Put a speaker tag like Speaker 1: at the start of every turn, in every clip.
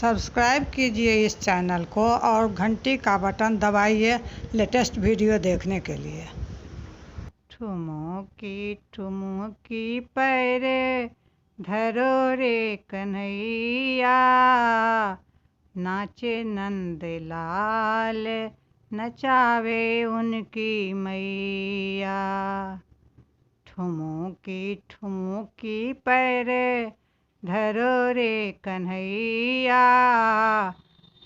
Speaker 1: Subscribe कीजिए इस channel को और घंटी का बटन दबाइए लेटेस्ट वीडियो देखने के लिए। ठुमुकी पैरे धरो रे कन्हैया, नाचे नंद लाल नचावे उनकी मैया। ठुमुकी पैरे धरो रे कन्हैया,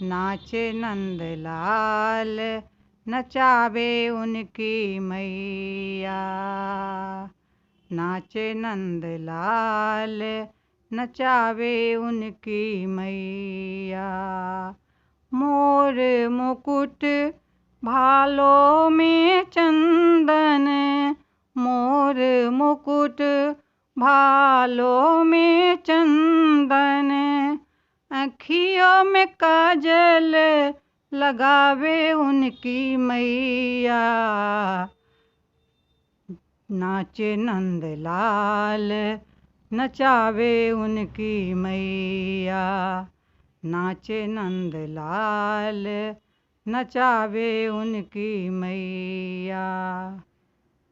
Speaker 1: नाचे नंद लाल नचावे उनकी मैया। नाचे नंद लाल नचावे उनकी मैया। मोर मुकुट भालों में चंदन, मोर मुकुट भालों में चंदन, अखियों में काजल लगावे उनकी मैया। नाचे नंद लाल नचावे उनकी मैया। नाचे नंद लाल नचावे उनकी मैया।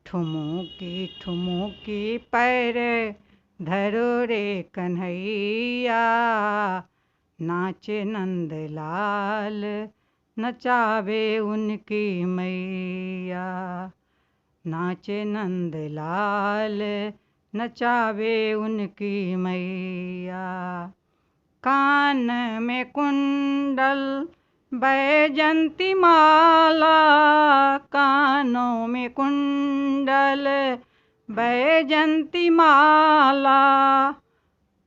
Speaker 1: ठुमुकी पैरे धरो रे कन्हैया, नाचे नंद लाल नचावे उनकी मैया। नाचे नंद लाल नचावे उनकी मैया। कान में कुंडल बैजंती माला, कानों में कुंडल बैजंती माला,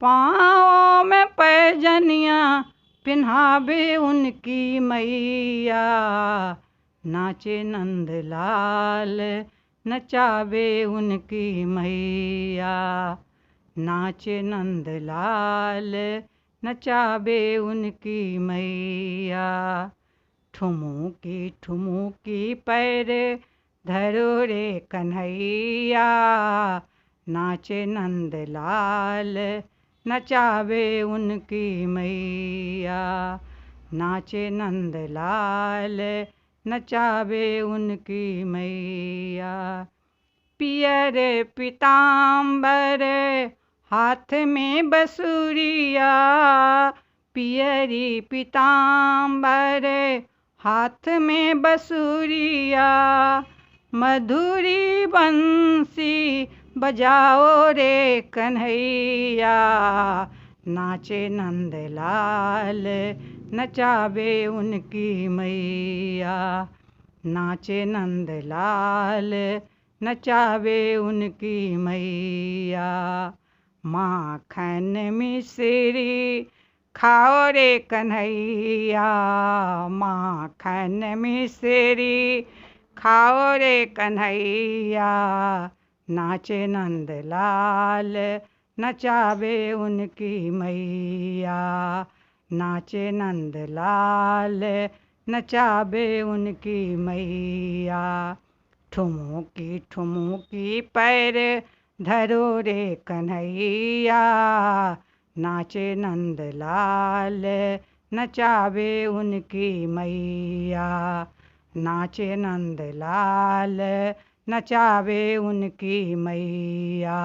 Speaker 1: पाँवों में पैजनियाँ पिन्हावे उनकी मैया। नाचे नंद लाल नचावे उनकी मैया। नाचे नंद लाल नचावे उनकी मैया। ठुमुकी पैरे धरो रे कन्हैया, नाचे नंद लाल नचावे उनकी मैया। नाचे नंद लाल नचावे उनकी मैया। पियर पीताम्बर हाथ में बसुरिया, पियरी पीताम्बर हाथ में बसुरिया, मधुरी बंसी बजाओ रे कन्हैया। नाचे नंद लाल नचावे उनकी मैया। नाचे नंद लाल नचावे उनकी मैया। माखन मिश्री खाओ रे कन्हैया, माखन मिश्री खाओ रे कन्हैया। नाचे नंद लाल नचावे उनकी मैया। नाचे नंद लाल नचावे उनकी मैया। ठुमुकी पैरे धरो रे कन्हैया, नाचे नंद लाल नचावे उनकी मैया। नाचे नंद लाल नचावे उनकी मैया।